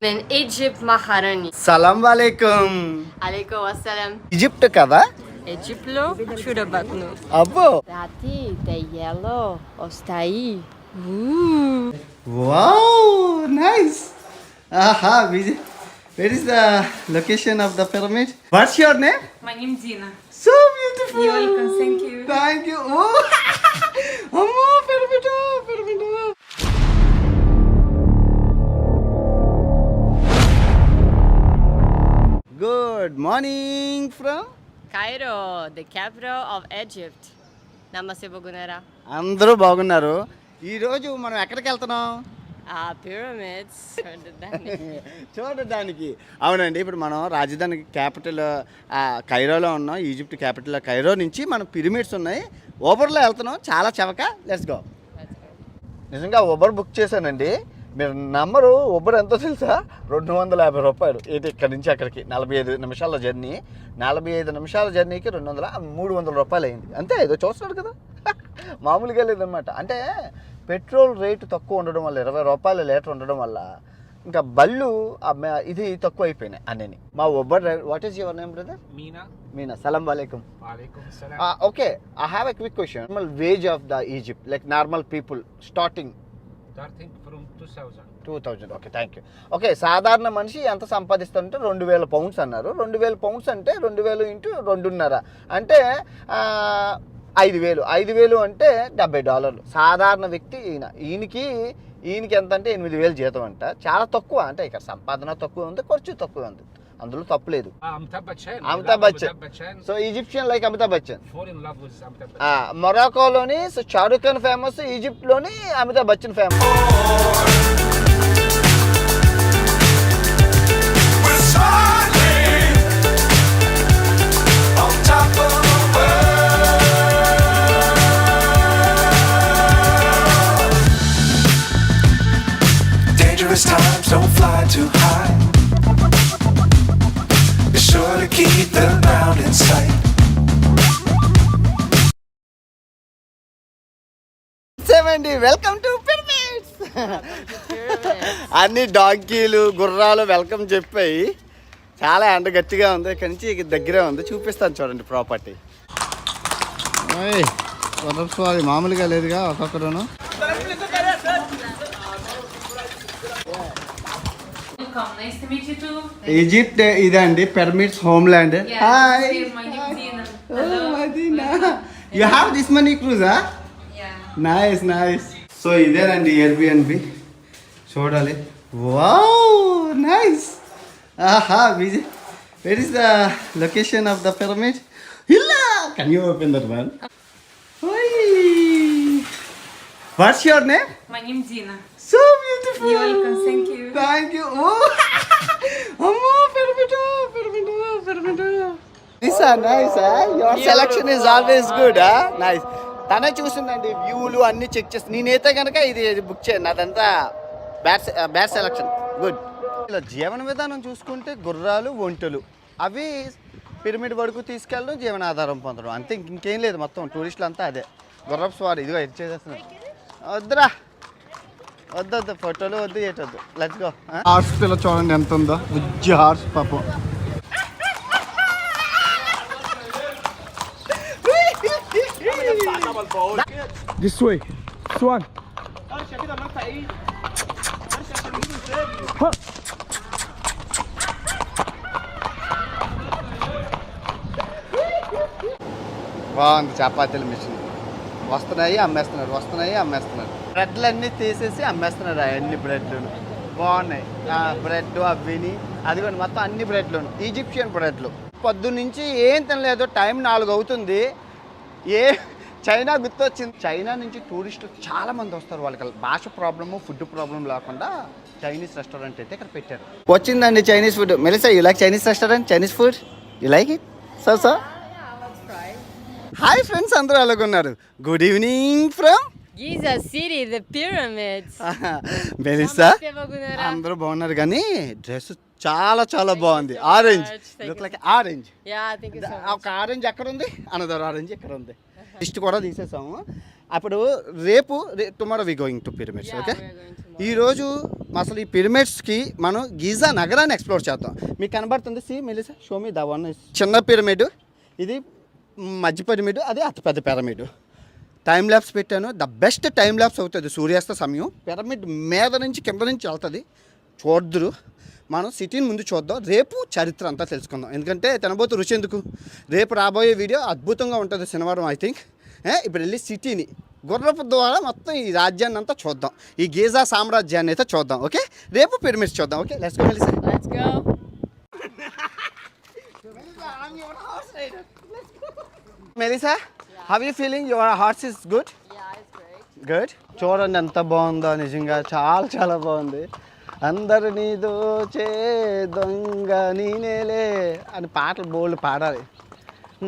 Ben Egypt Maharani. సలాం వాలేకుం. Alaikum wassalam. Egypt కదా? Egypt lo, చూడబట్ను. అబ్బో. Dati, the yellow, ostai. Wow, nice. Aha, where is the location of the pyramid? What's your name? My name is Zina. So beautiful. You're welcome, thank you. Thank you. Oh, Amma, pyramid. Good morning from Cairo, the capital of Egypt. Namaste Bogunera. అందరూ బాగున్నారు. ఈరోజు మనం ఎక్కడికి వెళ్తున్నాం? Pyramids. చూడడానికి. అవునండి, ఇప్పుడు మనం రాజధాని క్యాపిటల్ కైరోలో ఉన్నాం. ఈజిప్ట్ క్యాపిటల్ కైరో నుంచి మనం పిరమిడ్స్ ఉన్నాయి. ఊబర్లో వెళ్తున్నాం. చాలా చవక. Let's go. నిజంగా ఊబర్ బుక్ చేశానండి. మీరు నంబరు ఊబర్ ఎంతో తెలుసా? 250 రూపాయలు. ఇది ఇక్కడ నుంచి అక్కడికి 45 నిమిషాల జర్నీ. 45 నిమిషాల జర్నీకి 300 రూపాయలు అయింది. అంతే, ఏదో చూస్తున్నాడు కదా. మామూలుగా లేదనమాట. అంటే పెట్రోల్ రేటు తక్కువ ఉండడం వల్ల, 20 రూపాయల లీటర్ ఉండడం వల్ల ఇంకా బళ్ళు ఇది తక్కువ అయిపోయినాయి అన్నీ. మా Uber driver, what is your name brother? Mina. సలాం వాలేకుం. Okay, I have a quick question. Normal wage of the Egypt, like normal people starting from 2000. Okay, thank you. Okay, సాధారణ మనిషి ఎంత సంపాదిస్తారంటే 2000 పౌండ్స్ అన్నారు. 2000 పౌండ్స్ అంటే 2000 ఇంటూ 2.5 అంటే 5000. 5000 అంటే $70. సాధారణ వ్యక్తి ఈయనకి ఎంత అంటే 8000 జీతం అంట. చాలా తక్కువ. అంటే ఇక్కడ సంపాదన తక్కువ ఉంది, ఖర్చు తక్కువ ఉంది. అందులో తప్పులేదు. Amitabh Bachchan. So Egyptian like Amitabh Bachchan. మొరాకోలోని షారుఖ్ ఖాన్ ఫేమస్, ఈజిప్ట్ లోని Amitabh Bachchan famous. Dangerous times, don't fly too high. Be sure to keep the ground in sight. Welcome to pyramids. అన్ని డాంకీలు గుర్రాలు వెల్కమ్ చెప్పాయి. చాలా ఎండ గట్టిగా ఉంది. ఇక్కడి నుంచి దగ్గరే ఉంది, చూపిస్తాను చూడండి ప్రాపర్టీ. స్వామి మామూలుగా లేదుగా ఒక్కొక్కడును. Nice to meet you too. Egypt ఇదండి pyramids home land. Hi. My name is Zina. Oh, Madina. You have this many cruise, huh? Yeah. Nice. So ఇదేనండి ఎయిర్బిఎన్బి. చూడాలి. Wow, nice. ఆహా, where is the location of the pyramid? ఇలా can you open that one? What's your name? My name is Zina. So beautiful. You're welcome, thank you. Thank you. ఓ అమ్మో, pyramid. Nice. Your selection is always good. Nice. తనే చూసిందండి వ్యూలు అన్ని check చేసి. నేనైతే కనుక ఇది బుక్ చేయండి. అదంతా బ్యాడ్ సెలక్షన్. గుడ్. ఇలా జీవన విధానం చూసుకుంటే గుర్రాలు, ఒంటెలు అవి పిరమిడ్ వరకు తీసుకెళ్ళడం, జీవనాధారం పొందడం, అంతే. ఇంకేం లేదు. మొత్తం టూరిస్టులు అంతా అదే. గుర్రపు స్వారీ. ఇదిగో ఇది చేసేస్తున్నారు. వద్దురా, వద్దు ఫోటోలు వద్దు, ఏటొద్దు. Let's go. హార్స్ పిల్ల చూడండి ఎంత ఉందో. ఉజ్జి హార్స్ పాపం. This way. Swan. బాగుంది. చపాతీల మిషన్ వస్తున్నాయి, అమ్మేస్తున్నారు. బ్రెడ్లు అన్నీ తీసేసి అమ్మేస్తున్నారు. అన్ని బ్రెడ్లు బాగున్నాయి. బ్రెడ్ అవిని అదిగోండి, మొత్తం అన్ని బ్రెడ్లు ఈజిప్షియన్ బ్రెడ్లు. పొద్దున్నుంచి ఏం తినలేదు. టైం 4 అవుతుంది. చైనా గుర్తొచ్చింది. చైనా నుంచి టూరిస్టులు చాలా మంది వస్తారు. వాళ్ళకి భాష ప్రాబ్లము, ఫుడ్ ప్రాబ్లం లేకుండా చైనీస్ రెస్టారెంట్ అయితే ఇక్కడ పెట్టారు. వచ్చిందండి Chinese food. Melissa, you like Chinese restaurant, Chinese food? You like it? So hi friends, అందరూ అలాగున్నారు. Good evening from Giza City, the pyramids. Melissa. Namaste Bogunera. అందరూ బాగున్నారు, కానీ డ్రెస్ చాలా చాలా బాగుంది. Orange, look like orange. Yeah, thank you so much. ఒక orange ఎక్కడ ఉంది, అనదర్ ఆరెంజ్ ఎక్కడ ఉంది. లిస్ట్ కూడా తీసేసాము. అప్పుడు రేపు tomorrow we going to pyramids. Okay, We're going to ఈరోజు అసలు ఈ పిరమిడ్స్కి మనం గీజా నగరాన్ని ఎక్స్ప్లోర్ చేద్దాం. మీకు కనబడుతుంది see Melissa show me the one చిన్న పిరమిడ్, ఇది మధ్య పిరమిడ్, అది అతిపెద్ద పిరమిడ్. టైం ల్యాబ్స్ పెట్టాను. ద బెస్ట్ టైం ల్యాబ్స్ అవుతుంది సూర్యాస్త సమయం. పిరమిడ్ మీద నుంచి కింద నుంచి వెళ్తుంది, చూద్దరు. మనం సిటీని ముందు చూద్దాం, రేపు చరిత్ర అంతా తెలుసుకుందాం. ఎందుకంటే తినబోతు రుచి ఎందుకు, రేపు రాబోయే వీడియో అద్భుతంగా ఉంటుంది శనివారం ఐ థింక్. ఇప్పుడు వెళ్ళి సిటీని గుర్రపు ద్వారా మొత్తం ఈ రాజ్యాన్ని అంతా చూద్దాం, ఈ గీజా సామ్రాజ్యాన్ని అయితే చూద్దాం. ఓకే, రేపు పిరమిడ్స్ చూద్దాం. Okay, let's go Melissa. Let's go. Melissa, how you feeling? Your hearts is good? Yeah, it's great. Good. చూడండి ఎంత బాగుందో, నిజంగా చాలా చాలా బాగుంది. అందరినీ దోచే దొంగ నేనేలే అని పాటలు బోల్డ్ పాడాలి.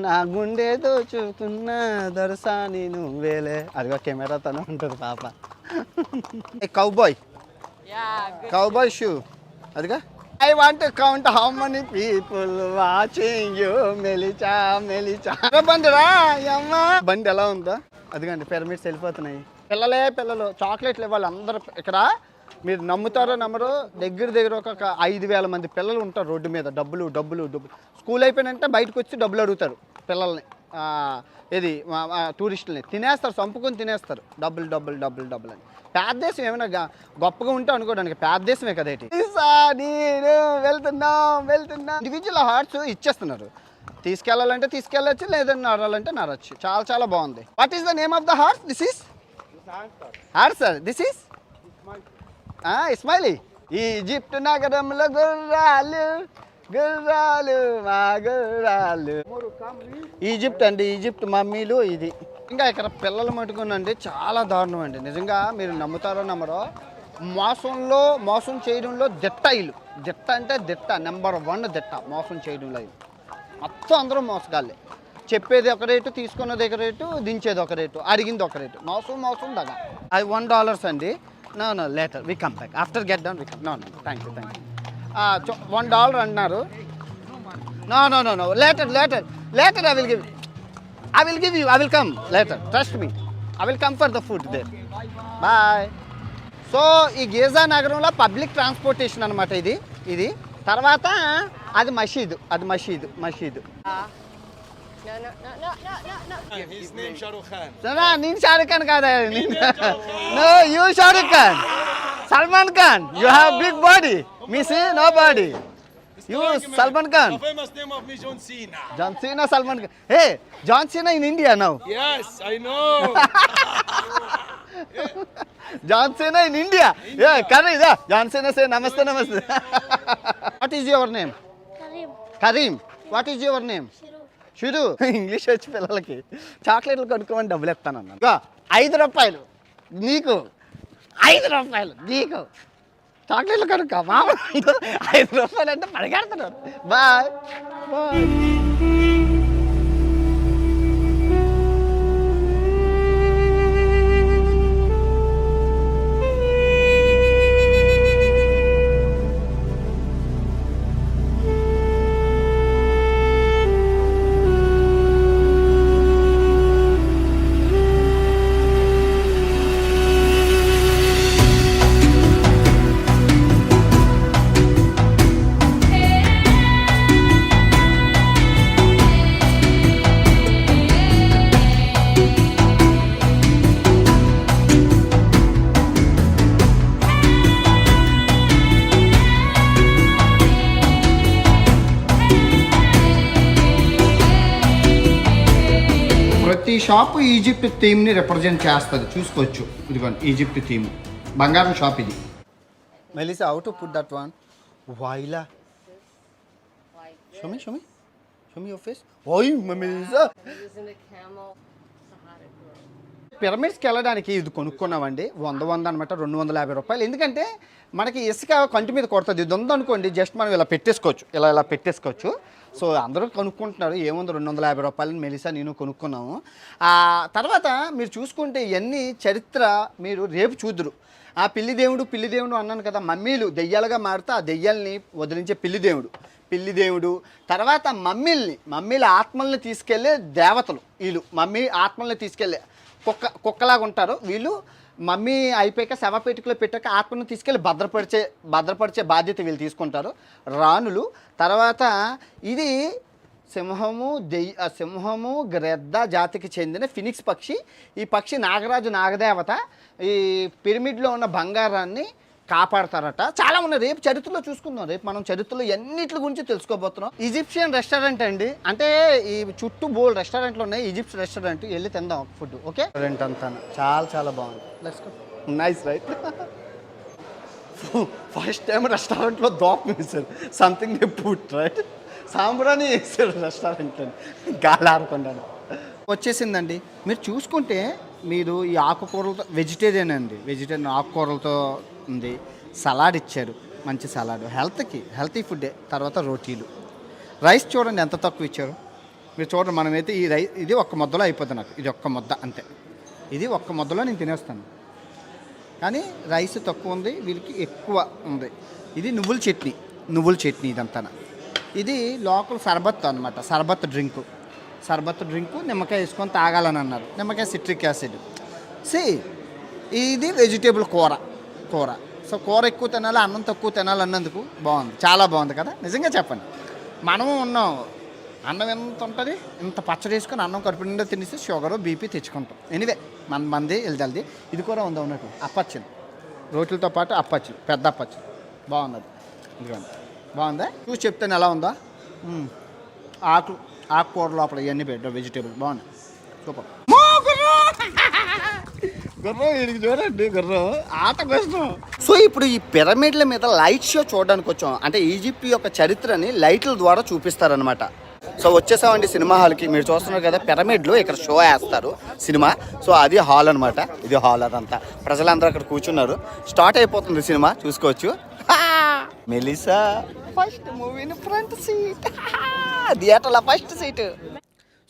నా గుండె దోచుకున్న దొరసాని నువ్వేలే, అదిగో కెమెరాతోనే ఉంటుంది పాప. Cowboy, Yeah, good. Cowboy shoe, అదిగా. I want to count how many people watching you Melissa Melissa. బండి రా అమ్మా. బండి ఎలా ఉందో అదిగండి, పిరమిడ్స్ వెళ్ళిపోతున్నాయి. పిల్లలు చాక్లెట్లు ఇవ్వాలి అందరు. ఇక్కడ మీరు నమ్ముతారో నమ్మరో, దగ్గర ఒక 5,000 మంది పిల్లలు ఉంటారు రోడ్డు మీద. డబ్బులు స్కూల్ అయిపోయినంటే బయటకు వచ్చి డబ్బులు అడుగుతారు పిల్లల్ని, ఇది టూరిస్టులని తినేస్తారు, చంపుకొని తినేస్తారు. డబ్బులు అని. పేద దేశం ఏమైనా గొప్పగా ఉంటే అనుకోవడానికి, పేద దేశమే కదా ఏంటి. నేను వెళ్తున్నా. ఇండివిజువల్ హార్ట్స్ ఇచ్చేస్తున్నారు, తీసుకెళ్ళాలంటే తీసుకెళ్ళచ్చు, లేదని నడాలంటే నడచ్చు. చాలా చాలా బాగుంది. What is the name of the heart? This is heart sir. This is Ismaili. Egypt నగరంలో గుర్రాలు మా గుర్రాలు. ఈజిప్ట్ అండి, ఈజిప్ట్ మమ్మీలు ఇది. ఇంకా ఇక్కడ పిల్లలు మట్టుకునండి చాలా దారుణం అండి. నిజంగా మీరు నమ్ముతారో నమ్మరో, మోసం చేయడంలో దిట్ట ఇల్లు. దిట్ట అంటే దిట్ట, నెంబర్ 1 దిట్ట మోసం చేయడంలో. ఇల్లు మొత్తం అందరూ మోసగాళ్ళే. చెప్పేది ఒక రేటు, తీసుకున్నది ఒక రేటు, దించేది ఒక రేటు, అడిగింది ఒక రేటు. మోసం దగా. అది $1 అండి. No, later. We come back. After get done, we come. No. Thank you. $1 అన్నారు. No. Later. I will give you. I will come later. Trust me. I will come for the food there. Bye. So ఈ Giza నగరంలో public transportation అనమాట ఇది. తర్వాత అది మసీదు. No. His name Shahrukh Khan. నేను షారుఖ్ ఖాన్ కాదా? No, you Shahrukh Khan. Salman Khan. You have big body. Me see no body. You Salman Khan. The famous name of me John Cena. John Cena, Salman Khan. Hey, John Cena in India now. Yes, I know. John Cena in India. Yeah, correct. John Cena say namaste. What is your name? Karim. What is your name? షురు. English వచ్చి పిల్లలకి చాక్లెట్లు కొనుక్కోమని డబ్బులు ఇస్తానన్నాను. ₹5 నీకు, ₹5 నీకు చాక్లెట్లు కొనుక్కో. మామూలు ₹5 అంటే పడిగెడుతున్నారు. బాయ్. ప్రతి షాపు ఈజిప్ట్ థీమ్ని రిప్రజెంట్ చేస్తుంది, చూసుకోవచ్చు. ఇదిగోండి ఈజిప్ట్ థీమ్, బంగారం షాప్ ఇది. Melissa, how to put that one? Voila show me your face. ఓయ్ Melissa, Using the camel Sahara girl. పిరమిడ్స్కి వెళ్ళడానికి ఇది కొనుక్కున్నామండి. 100 అనమాట, ₹250. ఎందుకంటే మనకి ఇసుక కంటి మీద కొడుతుంది. ఇది ఉందనుకోండి, జస్ట్ మనం ఇలా పెట్టేసుకోవచ్చు. సో అందరూ కొనుక్కుంటున్నారు. ఏముంది, ₹250 మెలిసా నేను కొనుక్కున్నాము. తర్వాత మీరు చూసుకుంటే ఇవన్నీ చరిత్ర మీరు రేపు చూద్దురు. ఆ పిల్లి దేవుడు అన్నాను కదా, మమ్మీలు దెయ్యాలుగా మారితే ఆ దెయ్యాల్ని వదిలించే పిల్లి దేవుడు. తర్వాత మమ్మీల ఆత్మల్ని తీసుకెళ్లే దేవతలు వీళ్ళు. మమ్మీ ఆత్మల్ని తీసుకెళ్లే కుక్కలాగా ఉంటారు వీళ్ళు. మమ్మీ అయిపోయాక శవపేటికలో పెట్టాక ఆత్మను తీసుకెళ్ళి భద్రపరిచే బాధ్యత వీళ్ళు తీసుకుంటారు రాణులు. తర్వాత ఇది సింహము గ్రెద్ద జాతికి చెందిన ఫినిక్స్ పక్షి. ఈ పక్షి నాగరాజు నాగదేవత ఈ పిరమిడ్లో ఉన్న బంగారాన్ని కాపాడతారట. చాలా ఉన్నాయి, రేపు చరిత్రలో చూసుకుందాం. రేపు మనం చరిత్రలో ఎన్నిటి గురించి తెలుసుకోబోతున్నాం. ఈజిప్షియన్ రెస్టారెంట్ అండి, అంటే ఈ చుట్టూ బోల్డ్ రెస్టారెంట్లు ఉన్నాయి. ఈజిప్ట్ రెస్టారెంట్ వెళ్ళి తిందాం ఒక ఫుడ్. ఓకే, రెస్టారెంట్ అంతా చాలా చాలా బాగుంది. Let's go. Nice right. First time రెస్టారెంట్లో దోపం వేశారు, సంథింగ్ దే పుట్ రైట్, సాంబ్రాని వేసారు రెస్టారెంట్ అని, గాలి ఆడకుండా వచ్చేసిందండి. మీరు చూసుకుంటే మీరు ఈ ఆకుకూరలతో వెజిటేరియన్ అండి, వెజిటేరియన్ ఆకుకూరలతో ఉంది. సలాడ్ ఇచ్చారు, మంచి సలాడ్, హెల్తీ ఫుడ్డే. తర్వాత రోటీలు, రైస్ చూడండి ఎంత తక్కువ ఇచ్చారు. మీరు చూడండి, మనమైతే ఈ ఇది ఒక్క ముద్దలో అయిపోతుంది నాకు, ఇది ఒక్క ముద్ద అంతే. ఇది ఒక్క ముద్దలో నేను తినేస్తాను, కానీ రైస్ తక్కువ ఉంది, వీళ్ళకి ఎక్కువ ఉంది. ఇది నువ్వుల చట్నీ ఇదంతా. ఇది లోకల్ సర్బత్ అనమాట, సర్బత్ డ్రింకు నిమ్మకాయ వేసుకొని తాగాలని అన్నారు. నిమ్మకాయ సిట్రిక్ యాసిడ్. ఇది వెజిటేబుల్ కూర. సో కూర ఎక్కువ తినాలి, అన్నం తక్కువ తినాలి అన్నందుకు బాగుంది, చాలా బాగుంది కదా. నిజంగా చెప్పండి, మనము ఉన్నాం, అన్నం ఎంత ఉంటుంది, ఇంత పచ్చడి వేసుకొని అన్నం కడుపు నిండా తినేసి షుగరు బీపీ తెచ్చుకుంటాం. ఎనివే మంది వెళ్దాల్ది. ఇది కూడా ఉంది ఉన్నట్టు అప్పచ్చులు, రోటీలతో పాటు అప్పచ్చులు, పెద్ద అప్పచ్చులు. బాగున్నది, ఇదిగోండి, బాగుందా? చూసి చెప్తాను ఎలా ఉందా. ఆకుకూర లోపల ఇవన్నీ పెట్టారు, వెజిటేబుల్ బాగున్నాయి, సూపర్. చూడండి గుర్రం ఆట కోసం. సో ఇప్పుడు ఈ పిరమిడ్ల మీద లైట్ షో చూడడానికి వచ్చాం. అంటే ఈజిప్ట్ యొక్క చరిత్రని లైట్ల ద్వారా చూపిస్తారనమాట. సో వచ్చేసామండి సినిమా హాల్కి. మీరు చూస్తున్నారు కదా, పిరమిడ్లో ఇక్కడ షో వేస్తారు సినిమా. సో అది హాల్ అనమాట, ఇది హాల్. అదంతా ప్రజలందరూ అక్కడ కూర్చున్నారు. స్టార్ట్ అయిపోతుంది సినిమా, చూసుకోవచ్చు. మెలిసా ఫస్ట్ మూవీని ఫ్రంట్ సీట్, థియేటర్లో ఫస్ట్ సీట్.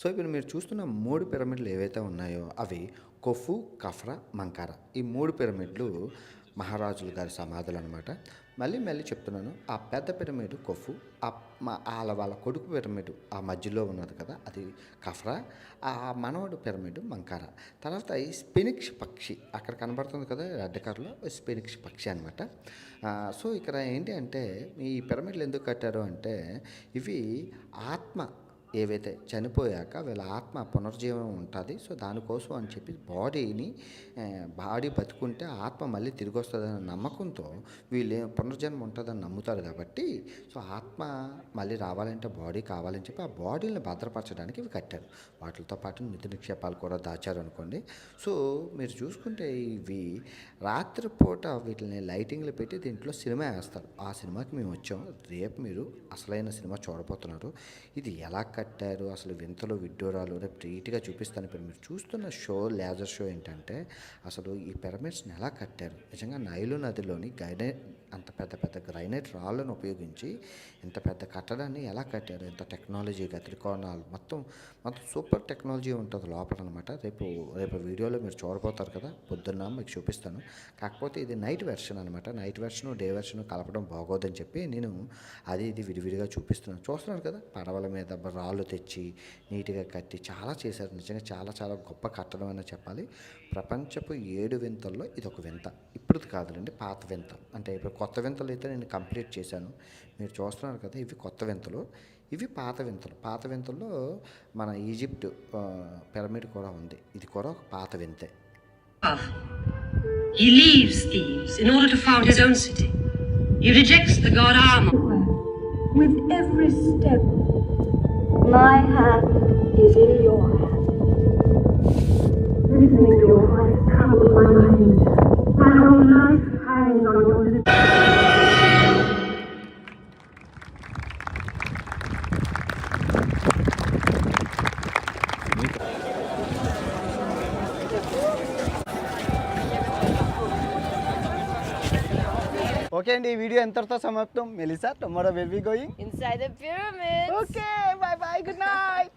సో ఇప్పుడు మీరు చూస్తున్న 3 పిరమిడ్లు ఏవైతే ఉన్నాయో అవి కొఫు, కఫ్రా, మంకారా. ఈ 3 పిరమిడ్లు మహారాజుల గారి సమాధులు అనమాట. మళ్ళీ చెప్తున్నాను, ఆ పెద్ద పిరమిడ్ కొఫు, వాళ్ళ కొడుకు పిరమిడ్ ఆ మధ్యలో ఉన్నది కదా అది కఫ్రా, ఆ మనవడు పిరమిడ్ మంకారా. తర్వాత ఈ స్పినిక్స్ పక్షి అక్కడ కనబడుతుంది కదా రెడ్ కలర్లో, స్పినిక్స్ పక్షి అనమాట. సో ఇక్కడ ఏంటి అంటే ఈ పిరమిడ్లు ఎందుకు కట్టారు అంటే ఇవి ఆత్మ ఏవైతే చనిపోయాక వీళ్ళ ఆత్మ పునర్జీవనం ఉంటుంది. సో దానికోసం అని చెప్పి బాడీ బతుకుంటే ఆత్మ మళ్ళీ తిరిగి వస్తుందనే నమ్మకంతో వీళ్ళు పునర్జన్మ ఉంటుందని నమ్ముతారు. కాబట్టి సో ఆత్మ మళ్ళీ రావాలంటే బాడీ కావాలని చెప్పి ఆ బాడీని భద్రపరచడానికి ఇవి కట్టారు. వాటితో పాటు నిధి నిక్షేపాలు కూడా దాచారు అనుకోండి. సో మీరు చూసుకుంటే ఇవి రాత్రిపూట వీటిని లైటింగ్లు పెట్టి దీంట్లో సినిమా వేస్తారు. ఆ సినిమాకి మేము వచ్చాం. రేపు మీరు అసలైన సినిమా చూడబోతున్నారు. ఇది ఎలా కట్టారు, అసలు వింతలు విడ్డూరాలు రేపు నీట్గా చూపిస్తాను. ఇప్పుడు మీరు చూస్తున్న షో, లేజర్ షో ఏంటంటే అసలు ఈ పిరమిడ్స్ని ఎలా కట్టారు. నిజంగా నైలు నదిలోని అంత పెద్ద గ్రైనైట్ రాళ్ళను ఉపయోగించి ఇంత పెద్ద కట్టడాన్ని ఎలా కట్టారు, ఎంత టెక్నాలజీగా, త్రికోణాలు మొత్తం సూపర్ టెక్నాలజీ ఉంటుంది లోపల అనమాట. రేపు వీడియోలో మీరు చూడబోతారు కదా, పొద్దున్న మీకు చూపిస్తాను. కాకపోతే ఇది నైట్ వెర్షన్ అనమాట. నైట్ వెర్షన్ డే వెర్షన్ కలపడం బాగోదని చెప్పి నేను ఇది విడివిడిగా చూపిస్తున్నాను. చూస్తున్నారు కదా, పడవల మీద రాళ్ళు తెచ్చి నీట్గా కట్టి చాలా చేశారు. నిజంగా చాలా గొప్ప కట్టడం అని చెప్పాలి. ప్రపంచపు 7 వింతల్లో ఇది ఒక వింత. ఇప్పుడు కాదులేండి, పాత వింత. అంటే ఇప్పుడు కొత్త వింతలు అయితే నేను కంప్లీట్ చేశాను. మీరు చూస్తున్నారు కదా, ఇవి కొత్త వింతలు, ఇవి పాత వింతల్లో మన ఈజిప్ట్ పిరమిడ్ కూడా ఉంది. ఇది కూడా ఒక పాత వింతే. He leaves Thebes in order to found his own city. He rejects the god Amon. With every step, my hand is in your hand. Listening to your voice troubles my mind. My whole life hangs on your lips. Okay అండి, ఈ video ఎంతటితో సమాప్తం. Melissa, tomorrow will be going Inside the pyramid. Okay, by by, good night.